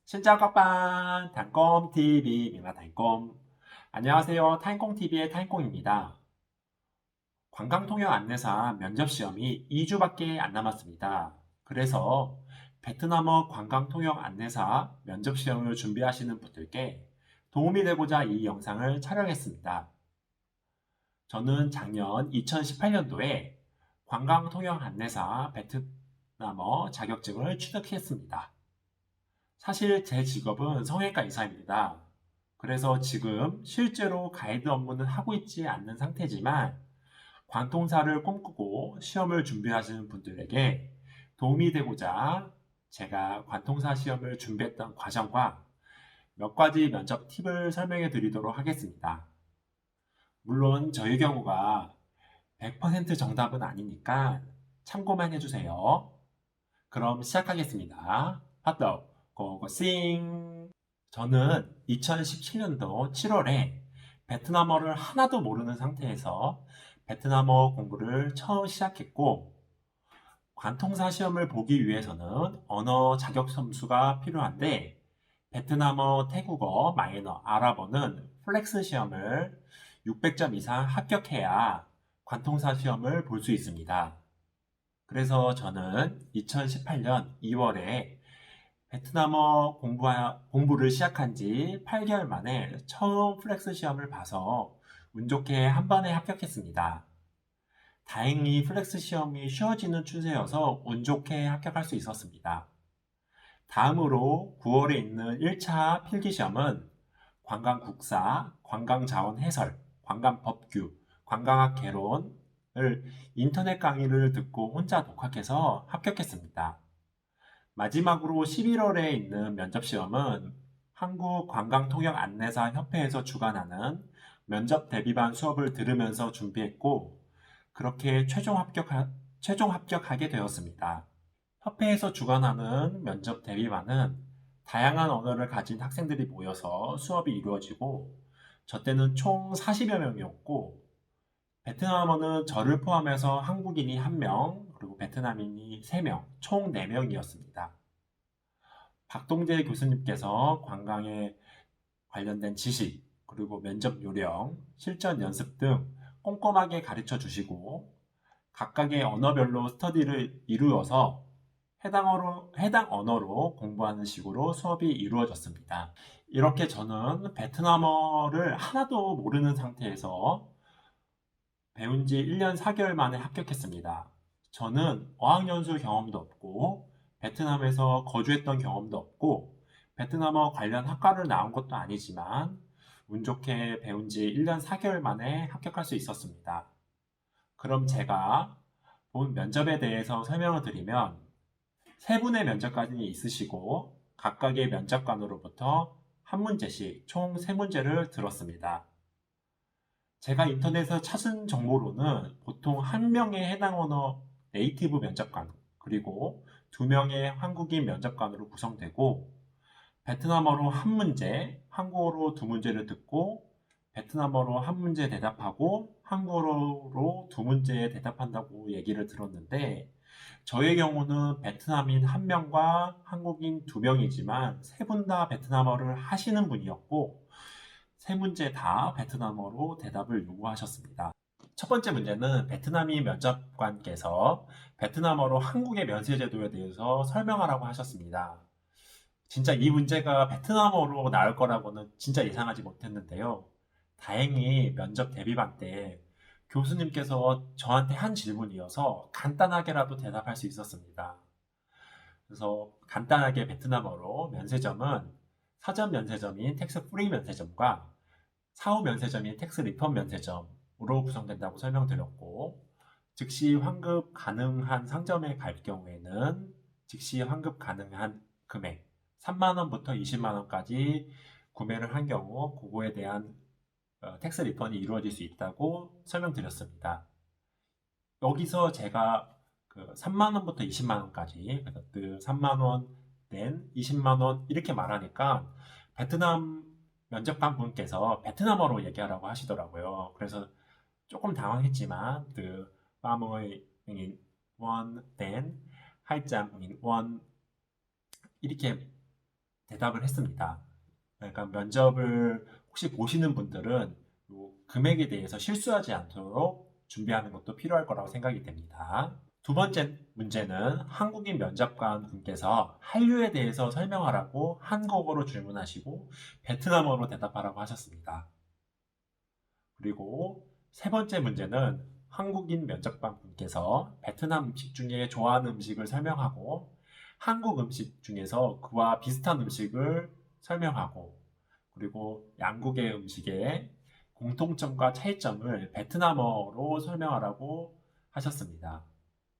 Xin chào các bạn, 단꿈TV입니다. 단꿈. 안녕하세요. 타인꽁TV의 타인꽁입니다. 관광통역 안내사 면접시험이 2주밖에 안 남았습니다. 그래서 베트남어 관광통역 안내사 면접시험을 준비하시는 분들께 도움이 되고자 이 영상을 촬영했습니다. 저는 작년 2018년도에 관광통역 안내사 베트남어 자격증을 취득했습니다. 사실 제 직업은 성형외과 의사입니다. 그래서 지금 실제로 가이드 업무는 하고 있지 않는 상태지만 관통사를 꿈꾸고 시험을 준비하시는 분들에게 도움이 되고자 제가 관통사 시험을 준비했던 과정과 몇 가지 면접 팁을 설명해 드리도록 하겠습니다. 물론 저희 경우가 100% 정답은 아니니까 참고만 해주세요. 그럼 시작하겠습니다. 핫도그 고고싱. 저는 2017년도 7월에 베트남어를 하나도 모르는 상태에서 베트남어 공부를 처음 시작했고, 관통사 시험을 보기 위해서는 언어 자격 점수가 필요한데 베트남어, 태국어, 마이너, 아랍어는 플렉스 시험을 600점 이상 합격해야 관통사 시험을 볼 수 있습니다. 그래서 저는 2018년 2월에 베트남어 공부를 시작한 지 8개월 만에 처음 플렉스 시험을 봐서 운 좋게 한 번에 합격했습니다. 다행히 플렉스 시험이 쉬워지는 추세여서 운 좋게 합격할 수 있었습니다. 다음으로 9월에 있는 1차 필기 시험은 관광국사, 관광자원 해설, 관광법규, 관광학 개론을 인터넷 강의를 듣고 혼자 독학해서 합격했습니다. 마지막으로 11월에 있는 면접 시험은 한국관광통역안내사협회에서 주관하는 면접 대비반 수업을 들으면서 준비했고, 그렇게 최종 합격하게 되었습니다. 협회에서 주관하는 면접 대비반은 다양한 언어를 가진 학생들이 모여서 수업이 이루어지고, 저 때는 총 40여 명이었고, 베트남어는 저를 포함해서 한국인이 1명, 그리고 베트남인이 3명, 총 4명이었습니다. 박동재 교수님께서 관광에 관련된 지식, 그리고 면접 요령, 실전 연습 등 꼼꼼하게 가르쳐 주시고 각각의 언어별로 스터디를 이루어서 해당 언어로 공부하는 식으로 수업이 이루어졌습니다. 이렇게 저는 베트남어를 하나도 모르는 상태에서 배운 지 1년 4개월 만에 합격했습니다. 저는 어학연수 경험도 없고 베트남에서 거주했던 경험도 없고 베트남어 관련 학과를 나온 것도 아니지만 운 좋게 배운 지 1년 4개월 만에 합격할 수 있었습니다. 그럼 제가 본 면접에 대해서 설명을 드리면 세 분의 면접관이 있으시고 각각의 면접관으로부터 한 문제씩 총 3문제를 들었습니다. 제가 인터넷에서 찾은 정보로는 보통 한 명의 해당 언어 네이티브 면접관, 그리고 2명의 한국인 면접관으로 구성되고, 베트남어로 한 문제, 한국어로 2문제를 듣고, 베트남어로 한 문제 대답하고, 한국어로 2문제 대답한다고 얘기를 들었는데, 저의 경우는 베트남인 1명과 한국인 2명이지만, 세 분 다 베트남어를 하시는 분이었고, 세 문제 다 베트남어로 대답을 요구하셨습니다. 첫 번째 문제는 베트남인 면접관께서 베트남어로 한국의 면세 제도에 대해서 설명하라고 하셨습니다. 진짜 이 문제가 베트남어로 나올 거라고는 진짜 예상하지 못했는데요. 다행히 면접 대비반 때 교수님께서 저한테 한 질문이어서 간단하게라도 대답할 수 있었습니다. 그래서 간단하게 베트남어로 면세점은 사전 면세점인 텍스 프리 면세점과 사후 면세점인 텍스 리펀 면세점으로 구성된다고 설명드렸고, 즉시 환급 가능한 상점에 갈 경우에는 즉시 환급 가능한 금액 3만 원부터 20만 원까지 구매를 한 경우 그거에 대한 텍스 리펀이 이루어질 수 있다고 설명드렸습니다. 여기서 제가 그 3만 원부터 20만 원까지, 그래서 그 3만 원, 낸 20만 원 이렇게 말하니까 베트남 면접관 분께서 베트남어로 얘기하라고 하시더라고요. 그래서 조금 당황했지만 그 마모의 원, 된 하이짬인 원 이렇게 대답을 했습니다. 그러니까 면접을 혹시 보시는 분들은 요 금액에 대해서 실수하지 않도록 준비하는 것도 필요할 거라고 생각이 됩니다. 두 번째 문제는 한국인 면접관 분께서 한류에 대해서 설명하라고 한국어로 질문하시고 베트남어로 대답하라고 하셨습니다. 그리고 세 번째 문제는 한국인 면접관 분께서 베트남 음식 중에 좋아하는 음식을 설명하고 한국 음식 중에서 그와 비슷한 음식을 설명하고 그리고 양국의 음식의 공통점과 차이점을 베트남어로 설명하라고 하셨습니다.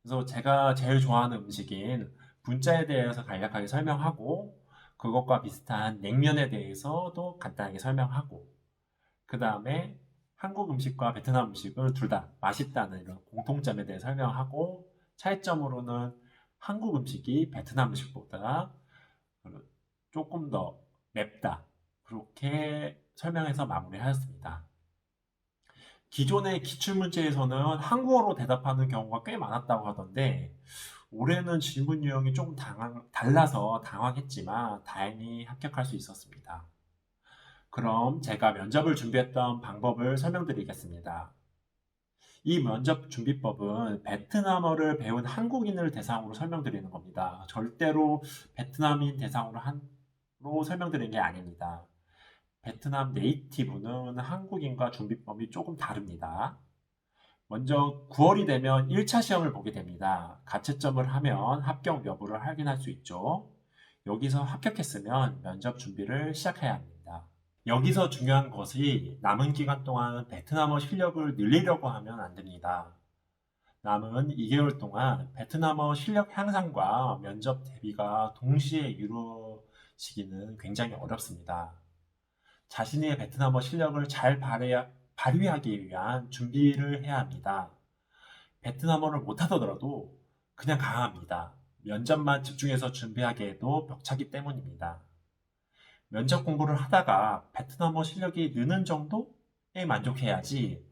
그래서 제가 제일 좋아하는 음식인 분짜에 대해서 간략하게 설명하고 그것과 비슷한 냉면에 대해서도 간단하게 설명하고 그 다음에 한국 음식과 베트남 음식은 둘 다 맛있다는 이런 공통점에 대해 설명하고 차이점으로는 한국 음식이 베트남 음식보다 조금 더 맵다. 그렇게 설명해서 마무리하였습니다. 기존의 기출문제에서는 한국어로 대답하는 경우가 꽤 많았다고 하던데 올해는 질문 유형이 조금 달라서 당황했지만 다행히 합격할 수 있었습니다. 그럼 제가 면접을 준비했던 방법을 설명드리겠습니다. 이 면접 준비법은 베트남어를 배운 한국인을 대상으로 설명드리는 겁니다. 절대로 베트남인 대상으로 설명드리는 게 아닙니다. 베트남 네이티브는 한국인과 준비법이 조금 다릅니다. 먼저 9월이 되면 1차 시험을 보게 됩니다. 가채점을 하면 합격 여부를 확인할 수 있죠. 여기서 합격했으면 면접 준비를 시작해야 합니다. 여기서 중요한 것이 남은 기간 동안 베트남어 실력을 늘리려고 하면 안 됩니다. 남은 2개월 동안 베트남어 실력 향상과 면접 대비가 동시에 이루어지기는 굉장히 어렵습니다. 자신의 베트남어 실력을 잘 발휘하기 위한 준비를 해야 합니다. 베트남어를 못하더라도 그냥 강합니다. 면접만 집중해서 준비하기에도 벅차기 때문입니다. 면접 공부를 하다가 베트남어 실력이 느는 정도에 만족해야지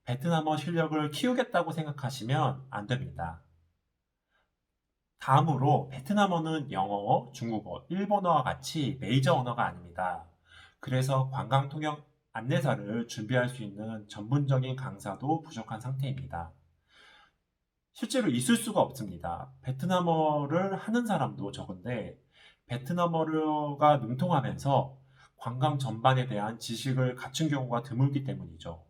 베트남어 실력을 키우겠다고 생각하시면 안 됩니다. 다음으로 베트남어는 영어, 중국어, 일본어와 같이 메이저 언어가 아닙니다. 그래서 관광 통역 안내사를 준비할 수 있는 전문적인 강사도 부족한 상태입니다. 실제로 있을 수가 없습니다. 베트남어를 하는 사람도 적은데 베트남어가 능통하면서 관광 전반에 대한 지식을 갖춘 경우가 드물기 때문이죠.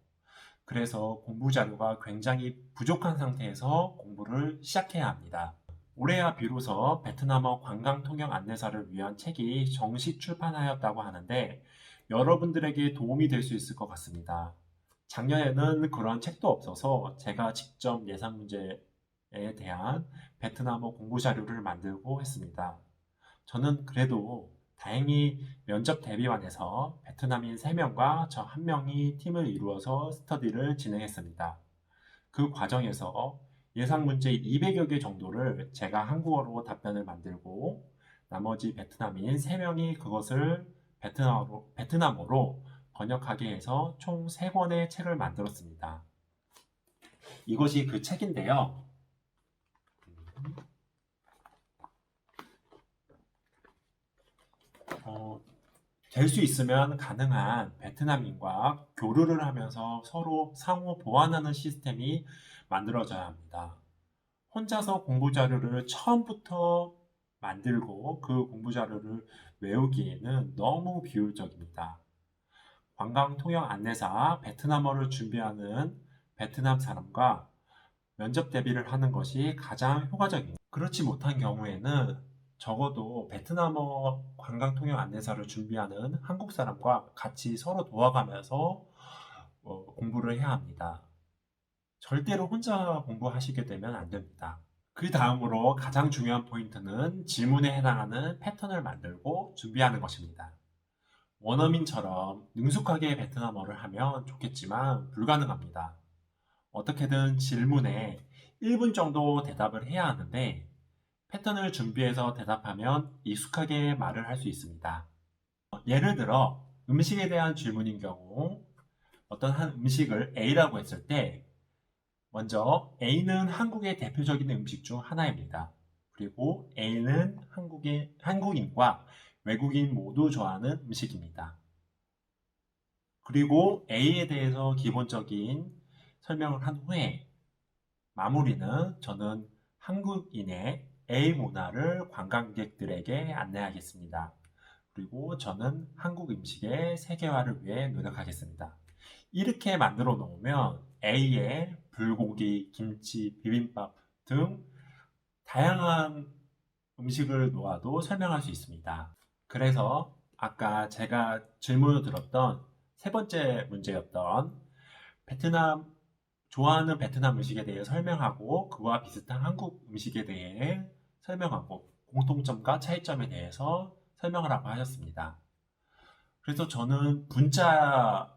그래서 공부 자료가 굉장히 부족한 상태에서 공부를 시작해야 합니다. 올해야 비로소 베트남어 관광 통역 안내사를 위한 책이 정식 출판하였다고 하는데 여러분들에게 도움이 될 수 있을 것 같습니다. 작년에는 그런 책도 없어서 제가 직접 예상 문제에 대한 베트남어 공부 자료를 만들고 했습니다. 저는 그래도 다행히 면접 대비반에서 베트남인 3명과 저 1명이 팀을 이루어서 스터디를 진행했습니다. 그 과정에서 예상 문제 200여 개 정도를 제가 한국어로 답변을 만들고 나머지 베트남인 3명이 그것을 베트남어로 번역하게 해서 총 3권의 책을 만들었습니다. 이것이 그 책인데요. 될 수 있으면 가능한 베트남인과 교류를 하면서 서로 상호 보완하는 시스템이 만들어져야 합니다. 혼자서 공부 자료를 처음부터 만들고 그 공부 자료를 외우기에는 너무 비효율적입니다. 관광 통역 안내사 베트남어를 준비하는 베트남 사람과 면접 대비를 하는 것이 가장 효과적입니다. 그렇지 못한 경우에는 적어도 베트남어 관광 통역 안내사를 준비하는 한국 사람과 같이 서로 도와가면서 공부를 해야 합니다. 절대로 혼자 공부하시게 되면 안 됩니다. 그 다음으로 가장 중요한 포인트는 질문에 해당하는 패턴을 만들고 준비하는 것입니다. 원어민처럼 능숙하게 베트남어를 하면 좋겠지만 불가능합니다. 어떻게든 질문에 1분 정도 대답을 해야 하는데 패턴을 준비해서 대답하면 익숙하게 말을 할 수 있습니다. 예를 들어 음식에 대한 질문인 경우 어떤 한 음식을 A라고 했을 때 먼저 A는 한국의 대표적인 음식 중 하나입니다. 그리고 A는 한국인과 외국인 모두 좋아하는 음식입니다. 그리고 A에 대해서 기본적인 설명을 한 후에 마무리는 저는 한국인의 A 문화를 관광객들에게 안내하겠습니다. 그리고 저는 한국 음식의 세계화를 위해 노력하겠습니다. 이렇게 만들어 놓으면 A의 불고기, 김치, 비빔밥 등 다양한 음식을 놓아도 설명할 수 있습니다. 그래서 아까 제가 질문을 들었던 세 번째 문제였던 베트남, 좋아하는 베트남 음식에 대해 설명하고 그와 비슷한 한국 음식에 대해 설명하고 공통점과 차이점에 대해서 설명을 하고 하셨습니다. 그래서 저는 분짜를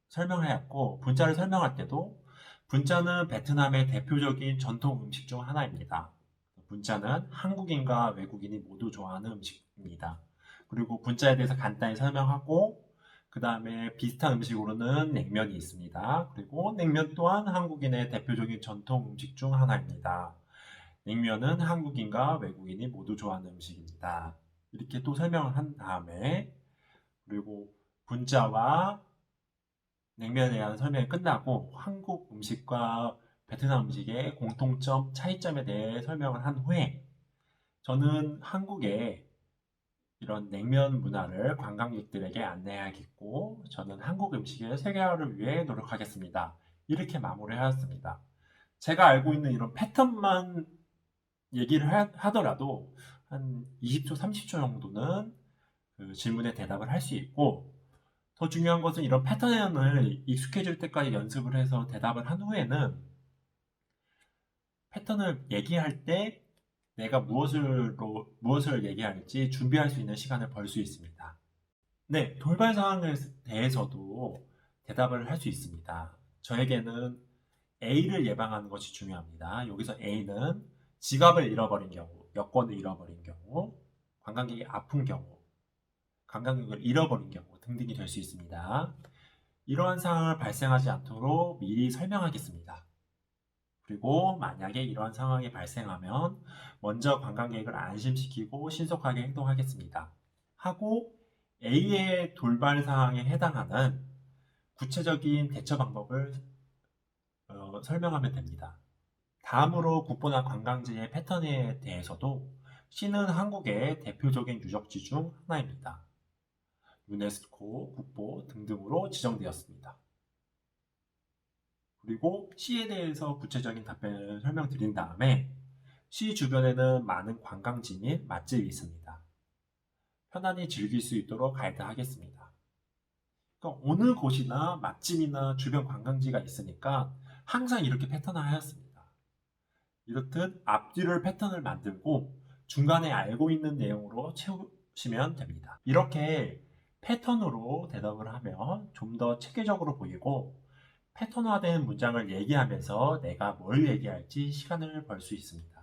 설명하였고, 분짜를 설명할 때도 분짜는 베트남의 대표적인 전통 음식 중 하나입니다. 분짜는 한국인과 외국인이 모두 좋아하는 음식입니다. 그리고 분짜에 대해서 간단히 설명하고, 그 다음에 비슷한 음식으로는 냉면이 있습니다. 그리고 냉면 또한 한국인의 대표적인 전통 음식 중 하나입니다. 냉면은 한국인과 외국인이 모두 좋아하는 음식입니다. 이렇게 또 설명을 한 다음에 그리고 분짜와 냉면에 대한 설명이 끝나고 한국 음식과 베트남 음식의 공통점, 차이점에 대해 설명을 한 후에 저는 한국의 이런 냉면 문화를 관광객들에게 안내하겠고 저는 한국 음식의 세계화를 위해 노력하겠습니다. 이렇게 마무리하였습니다. 제가 알고 있는 이런 패턴만 얘기를 하더라도 한 20초, 30초 정도는 그 질문에 대답을 할 수 있고 더 중요한 것은 이런 패턴을 익숙해질 때까지 연습을 해서 대답을 한 후에는 패턴을 얘기할 때 내가 무엇을 얘기할지 준비할 수 있는 시간을 벌 수 있습니다. 네, 돌발 상황에 대해서도 대답을 할 수 있습니다. 저에게는 A를 예방하는 것이 중요합니다. 여기서 A는 지갑을 잃어버린 경우, 여권을 잃어버린 경우, 관광객이 아픈 경우, 관광객을 잃어버린 경우 등등이 될 수 있습니다. 이러한 상황을 발생하지 않도록 미리 설명하겠습니다. 그리고 만약에 이러한 상황이 발생하면 먼저 관광객을 안심시키고 신속하게 행동하겠습니다. 하고 A의 돌발 상황에 해당하는 구체적인 대처 방법을 설명하면 됩니다. 다음으로 국보나 관광지의 패턴에 대해서도 C는 한국의 대표적인 유적지 중 하나입니다. 유네스코, 국보 등등으로 지정되었습니다. 그리고 C에 대해서 구체적인 답변을 설명드린 다음에 C 주변에는 많은 관광지 및 맛집이 있습니다. 편안히 즐길 수 있도록 가이드하겠습니다. 그러니까 어느 곳이나 맛집이나 주변 관광지가 있으니까 항상 이렇게 패턴화하였습니다. 이렇듯 앞뒤를 패턴을 만들고 중간에 알고 있는 내용으로 채우시면 됩니다. 이렇게 패턴으로 대답을 하면 좀 더 체계적으로 보이고 패턴화된 문장을 얘기하면서 내가 뭘 얘기할지 시간을 벌 수 있습니다.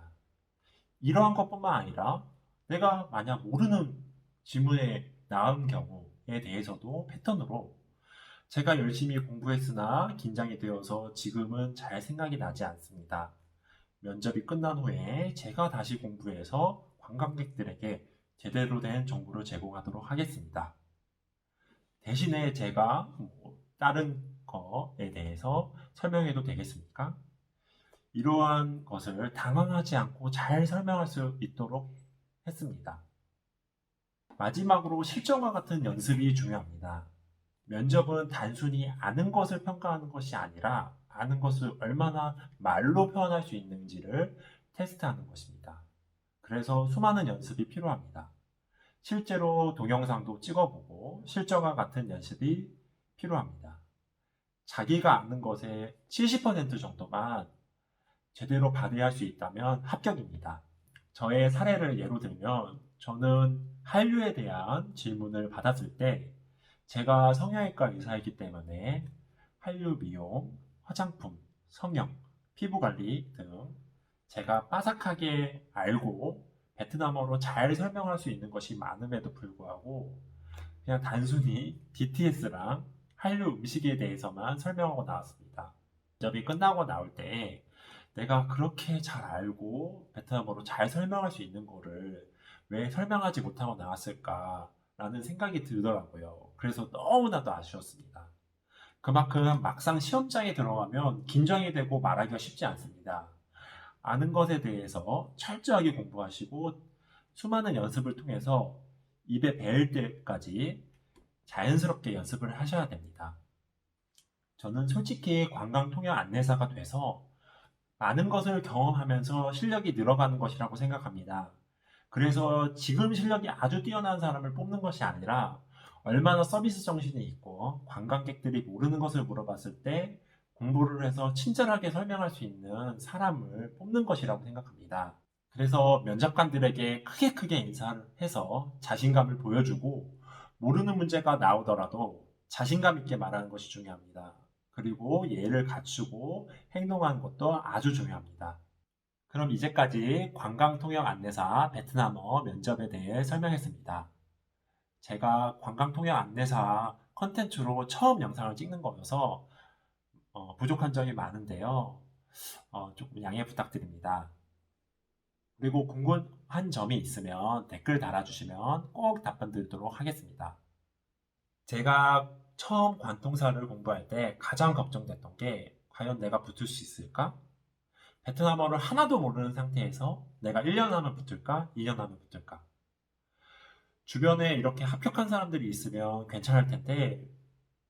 이러한 것뿐만 아니라 내가 만약 모르는 질문에 나온 경우에 대해서도 패턴으로 제가 열심히 공부했으나 긴장이 되어서 지금은 잘 생각이 나지 않습니다. 면접이 끝난 후에 제가 다시 공부해서 관광객들에게 제대로 된 정보를 제공하도록 하겠습니다. 대신에 제가 다른 거에 대해서 설명해도 되겠습니까? 이러한 것을 당황하지 않고 잘 설명할 수 있도록 했습니다. 마지막으로 실전과 같은 연습이 중요합니다. 면접은 단순히 아는 것을 평가하는 것이 아니라 아는 것을 얼마나 말로 표현할 수 있는지를 테스트하는 것입니다. 그래서 수많은 연습이 필요합니다. 실제로 동영상도 찍어보고 실전과 같은 연습이 필요합니다. 자기가 아는 것의 70% 정도만 제대로 발휘할 수 있다면 합격입니다. 저의 사례를 예로 들면 저는 한류에 대한 질문을 받았을 때 제가 성형외과 의사이기 때문에 한류 미용, 화장품, 성형, 피부관리 등 제가 빠삭하게 알고 베트남어로 잘 설명할 수 있는 것이 많음에도 불구하고 그냥 단순히 BTS랑 한류 음식에 대해서만 설명하고 나왔습니다. 면접이 끝나고 나올 때 내가 그렇게 잘 알고 베트남어로 잘 설명할 수 있는 거를 왜 설명하지 못하고 나왔을까라는 생각이 들더라고요. 그래서 너무나도 아쉬웠습니다. 그만큼 막상 시험장에 들어가면 긴장이 되고 말하기가 쉽지 않습니다. 아는 것에 대해서 철저하게 공부하시고 수많은 연습을 통해서 입에 배일 때까지 자연스럽게 연습을 하셔야 됩니다. 저는 솔직히 관광 통역 안내사가 돼서 많은 것을 경험하면서 실력이 늘어가는 것이라고 생각합니다. 그래서 지금 실력이 아주 뛰어난 사람을 뽑는 것이 아니라 얼마나 서비스 정신이 있고 관광객들이 모르는 것을 물어봤을 때 공부를 해서 친절하게 설명할 수 있는 사람을 뽑는 것이라고 생각합니다. 그래서 면접관들에게 크게 인사를 해서 자신감을 보여주고 모르는 문제가 나오더라도 자신감 있게 말하는 것이 중요합니다. 그리고 예를 갖추고 행동하는 것도 아주 중요합니다. 그럼 이제까지 관광통역 안내사 베트남어 면접에 대해 설명했습니다. 제가 관광통역 안내사 컨텐츠로 처음 영상을 찍는 거여서 부족한 점이 많은데요. 조금 양해 부탁드립니다. 그리고 궁금한 점이 있으면 댓글 달아주시면 꼭 답변 드리도록 하겠습니다. 제가 처음 관통사를 공부할 때 가장 걱정됐던 게 과연 내가 붙을 수 있을까? 베트남어를 하나도 모르는 상태에서 내가 1년 하면 붙을까? 2년 하면 붙을까? 주변에 이렇게 합격한 사람들이 있으면 괜찮을 텐데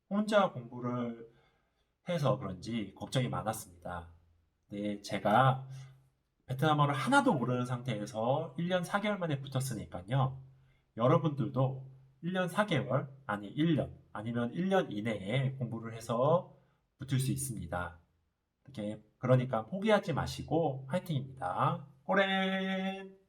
혼자 공부를 해서 그런지 걱정이 많았습니다. 네, 제가 베트남어를 하나도 모르는 상태에서 1년 4개월 만에 붙었으니까요. 여러분들도 1년 4개월, 아니 1년, 아니면 1년 이내에 공부를 해서 붙을 수 있습니다. 이렇게 그러니까 포기하지 마시고 화이팅입니다. 꼬렌!